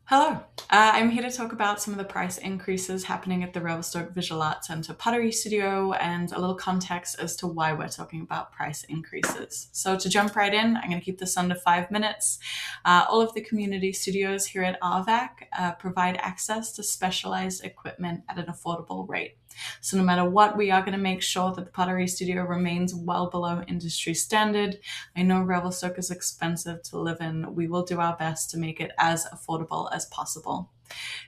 Hello, I'm here to talk about some of the price increases happening at the Revelstoke Visual Arts Centre Pottery Studio and a little context as to why we're talking about price increases. So to jump right in, I'm going to keep this under 5 minutes. All of the community studios here at RVAC provide access to specialized equipment at an affordable rate. So no matter what, we are going to make sure that the pottery studio remains well below industry standard. I know Revelstoke is expensive to live in. We will do our best to make it as affordable as possible.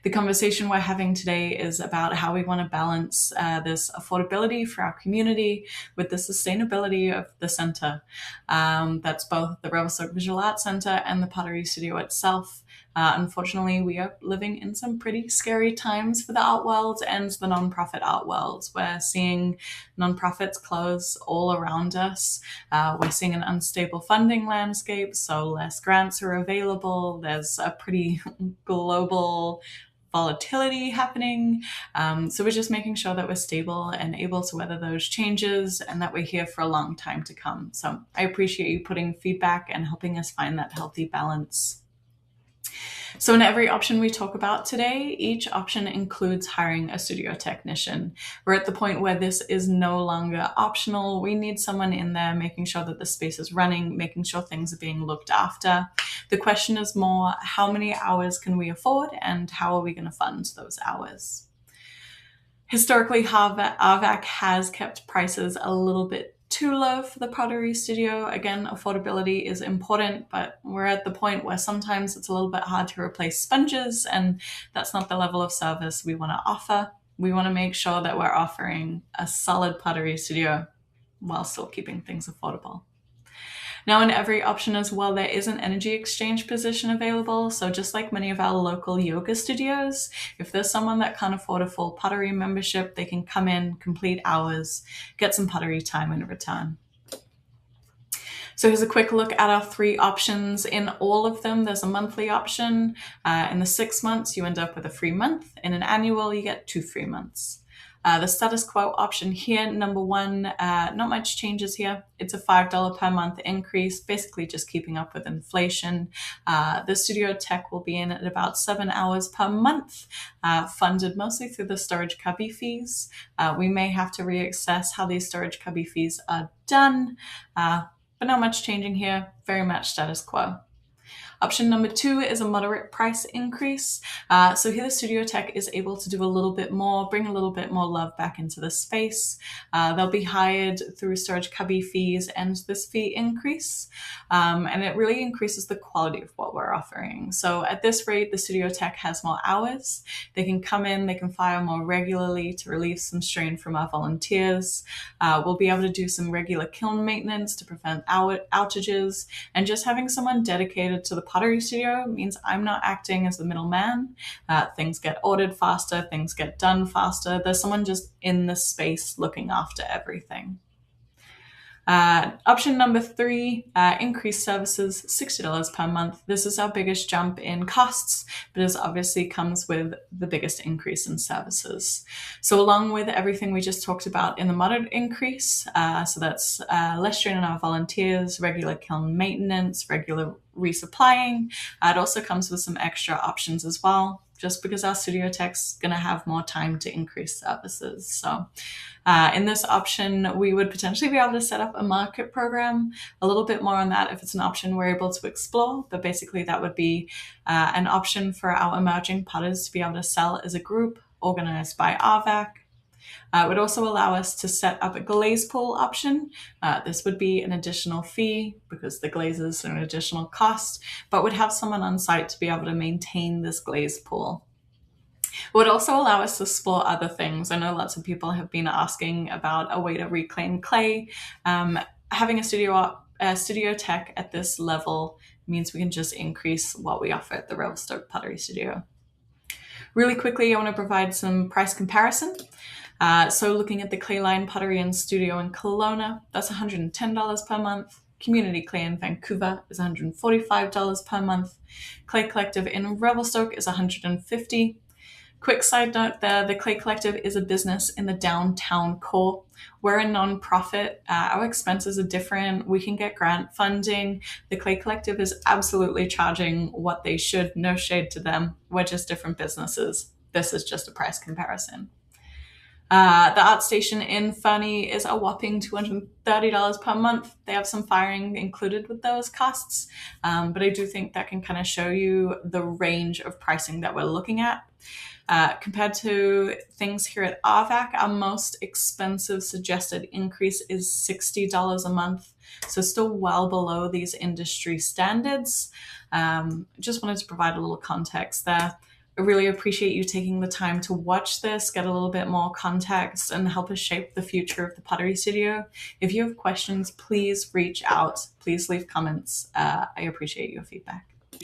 The conversation we're having today is about how we want to balance this affordability for our community with the sustainability of the center. That's both the Revelstoke Visual Arts Center and the Pottery Studio itself. Unfortunately, we are living in some pretty scary times for the art world and the nonprofit art world. We're seeing nonprofits close all around us. We're seeing an unstable funding landscape, so less grants are available. There's a pretty global volatility happening. So we're just making sure that we're stable and able to weather those changes and that we're here for a long time to come. So I appreciate you putting feedback and helping us find that healthy balance. So in every option we talk about today, each option includes hiring a studio technician. We're at the point where this is no longer optional. We need someone in there making sure that the space is running, making sure things are being looked after. The question is more, how many hours can we afford and how are we going to fund those hours? Historically, RVAC has kept prices a little bit too low for the pottery studio. Again, affordability is important, but we're at the point where sometimes it's a little bit hard to replace sponges, and that's not the level of service we want to offer. We want to make sure that we're offering a solid pottery studio while still keeping things affordable. Now, in every option as well, there is an energy exchange position available. So just like many of our local yoga studios, if there's someone that can't afford a full pottery membership, they can come in, complete hours, get some pottery time in return. So here's a quick look at our 3 options. In all of them, there's a monthly option. In the 6 months, you end up with a free month. In an annual, you get 2 free months. The status quo option here, number 1, not much changes here. It's a $5 per month increase, basically just keeping up with inflation. The studio tech will be in at about 7 hours per month, funded mostly through the storage cubby fees. We may have to reassess how these storage cubby fees are done, but not much changing here, very much status quo. Option number 2 is a moderate price increase. So here the studio tech is able to do a little bit more, bring a little bit more love back into the space. They'll be hired through storage cubby fees and this fee increase. And it really increases the quality of what we're offering. So at this rate, the studio tech has more hours. They can come in, they can fire more regularly to relieve some strain from our volunteers. We'll be able to do some regular kiln maintenance to prevent outages, and just having someone dedicated to the pottery studio means I'm not acting as the middleman. Things get ordered faster, things get done faster. There's someone just in the space looking after everything. Option number 3, increased services, $60 per month. This is our biggest jump in costs, but it obviously comes with the biggest increase in services. So along with everything we just talked about in the moderate increase, so that's less strain on our volunteers, regular kiln maintenance, regular resupplying, it also comes with some extra options as well, just because our studio tech's going to have more time to increase services. So in this option, we would potentially be able to set up a market program. A little bit more on that if it's an option we're able to explore, but basically that would be an option for our emerging potters to be able to sell as a group organized by RVAC. It would also allow us to set up a glaze pool option. This would be an additional fee because the glazes are an additional cost, but would have someone on site to be able to maintain this glaze pool. It would also allow us to explore other things. I know lots of people have been asking about a way to reclaim clay. Having a studio tech at this level means we can just increase what we offer at the Revelstoke Pottery Studio. Really quickly, I want to provide some price comparison. So looking at the Clay Line Pottery and Studio in Kelowna, that's $110 per month. Community Clay in Vancouver is $145 per month. Clay Collective in Revelstoke is $150. Quick side note there, the Clay Collective is a business in the downtown core. We're a nonprofit. Our expenses are different. We can get grant funding. The Clay Collective is absolutely charging what they should. No shade to them. We're just different businesses. This is just a price comparison. The art station in Fernie is a whopping $230 per month. They have some firing included with those costs, but I do think that can kind of show you the range of pricing that we're looking at. Compared to things here at RVAC, our most expensive suggested increase is $60 a month, so still well below these industry standards. Just wanted to provide a little context there. I really appreciate you taking the time to watch this, get a little bit more context, and help us shape the future of the Pottery Studio. If you have questions, please reach out. Please leave comments. I appreciate your feedback.